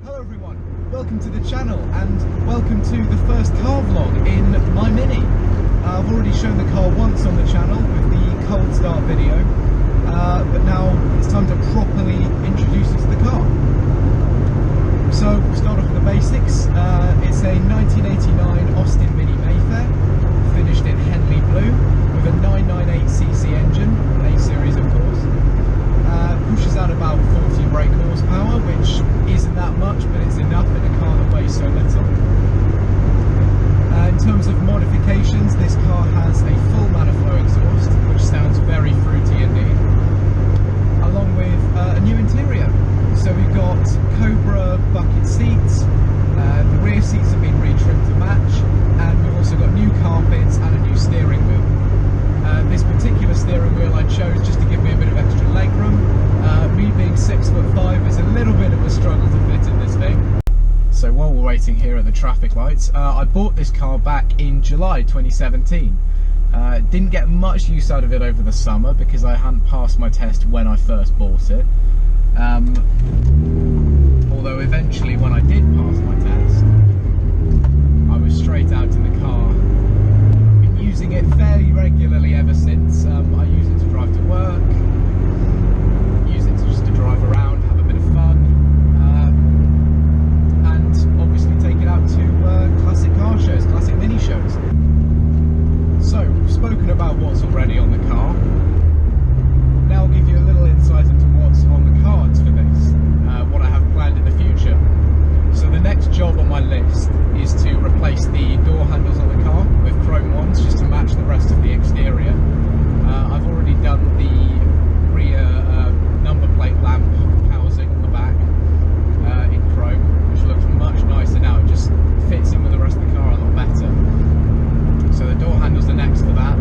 Hello everyone, welcome to the channel and welcome to the first car vlog in my Mini. I've already shown the car once on the channel with the cold start video, but now it's time to properly introduce you to the car. So we'll start off with the basics. It's a 1989 Austin Mini Mayfair, finished in Henley blue with a 998cc engine, an A-series of course. Pushes out about 40 brake horsepower, which isn't that much, but it's enough in a car that weighs so little. In terms of modifications, this car has a full Manifold exhaust, which sounds very fruity indeed, along with a new interior. So we've got Cobra bucket seats, the rear seats have been retrimmed to match, and we've also got new carpets and a new steering wheel. This particular steering wheel I chose just to give me a bit of extra legroom. Me being 6'5" is a little bit of a struggle to fit in this thing. So while we're waiting here at the traffic lights, I bought this car back in July 2017. Didn't get much use out of it over the summer because I hadn't passed my test when I first bought it. Although eventually when I did pass my test, I was straight out in the car. Been using it fairly regularly ever since. I use it to drive to work, use it just to drive around, have a bit of fun, and obviously take it out to classic car shows, classic mini shows. So, we've spoken about what's already on the car. Now I'll give you a little insight into what's on the cards for this, what I have planned in the future. So the next job on my list is to replace the door handles on the car with chrome ones, just to match the rest of the exterior. I've already done the rear number plate lamp housing on the back in chrome, which looks much nicer now. It just fits in with the rest of the car a lot better. So the door handles are next to that.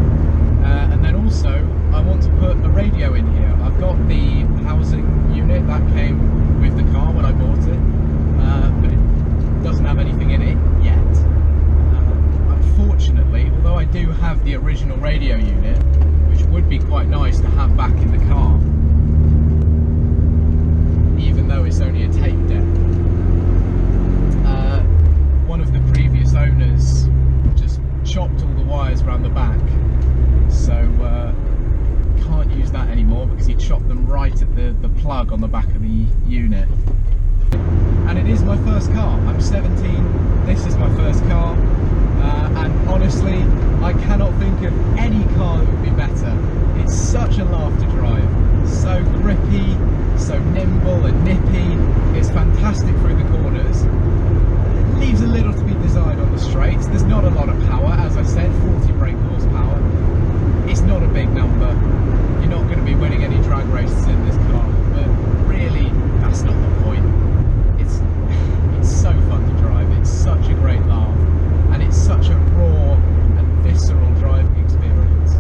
And then also I want to put a radio in here. I've got the housing unit that came with the car when I bought it, but it doesn't have anything in it yet. Unfortunately, although I do have the original radio unit, which would be quite nice to have back in the car, even though it's only a tape deck. One of the previous owners just chopped all the wires around the back, so can't use that anymore because he chopped them right at the plug on the back of the unit. And it is my first car. I'm 17, this is my first car, and honestly I cannot think of any car that would be better. It's such a laugh to drive, so grippy, so nimble and nippy. It's fantastic through the corners. It leaves a little to be desired on the straights. There's not a lot of power, as I said, 40 brake horsepower. It's not a big number. You're not going to be winning any drag races in this car, but really that's not the point. It's so fun to drive. It's such a great laugh, and it's such a raw and visceral driving experience.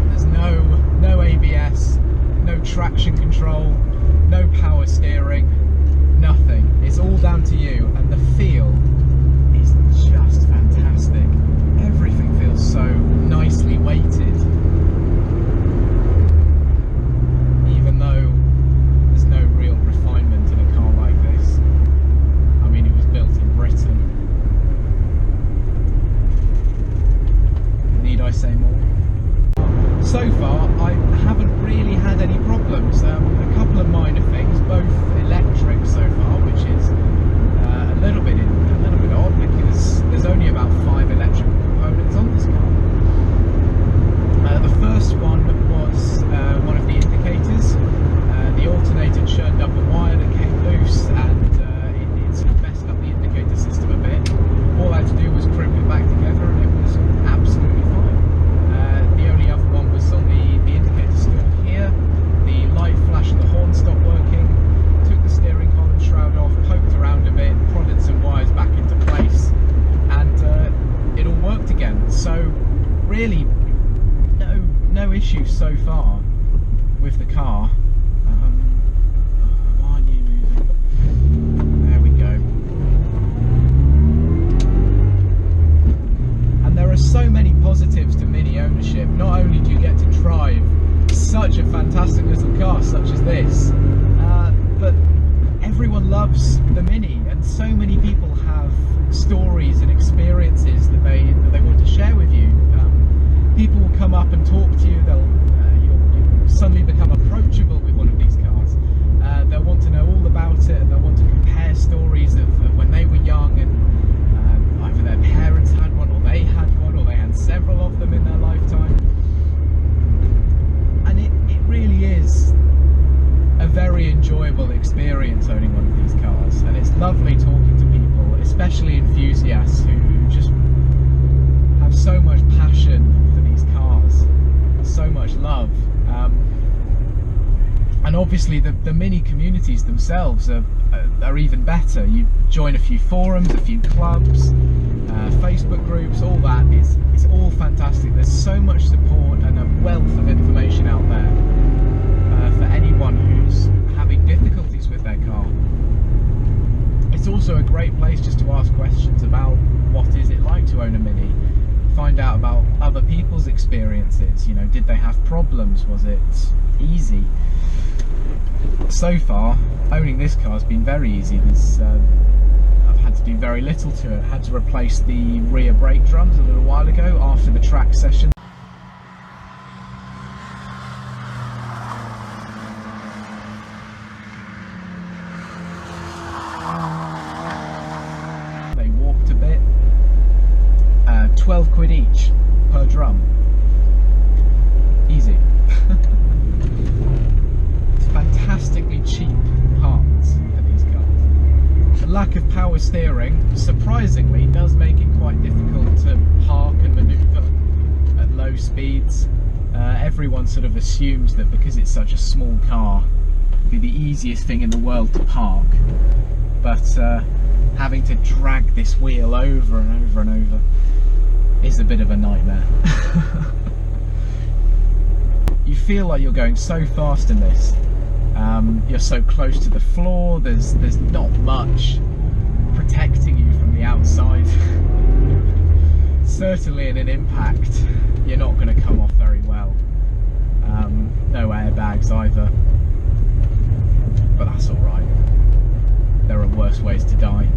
There's no ABS, no traction control, no power steering, nothing. It's all down to you, and the feel is just fantastic. Everything feels so nicely weighted, even though there's no real refinement so far with the car. Why aren't you moving? There we go. And there are so many positives to Mini ownership. Not only do you get to drive such a fantastic little car such as this, but everyone loves the Mini, and so many people have stories and experiences that they want to share with you. People will come up and talk to you. You'll suddenly become approachable with one of these cars. They'll want to know all about it, and they'll want to compare stories of when they were young, and either their parents had one, or they had one, or they had several of them in their lifetime. And it really is a very enjoyable experience owning one of these cars, and it's lovely talking to people, especially enthusiasts who just have so much passion for these cars, so much love. And obviously the Mini communities themselves are even better. You join a few forums, a few clubs, Facebook groups, all that. It's all fantastic. There's so much support and a wealth of information out there for anyone who's having difficulties with their car. It's also a great place just to ask questions about what is it like to own a Mini, find out about other people's experiences. You know, did they have problems? Was it easy? So far, owning this car has been very easy. I've had to do very little to it. I had to replace the rear brake drums a little while ago after the track session. They walked a bit. 12 quid each per drum. Easy. It's fantastically cheap parts for these cars. The lack of power steering, surprisingly, does make it quite difficult to park and manoeuvre at low speeds. Everyone sort of assumes that because it's such a small car, it'd be the easiest thing in the world to park. But having to drag this wheel over and over and over is a bit of a nightmare. You feel like you're going so fast in this. You're so close to the floor, there's not much protecting you from the outside. Certainly in an impact, you're not going to come off very well. No airbags either, but that's alright. There are worse ways to die.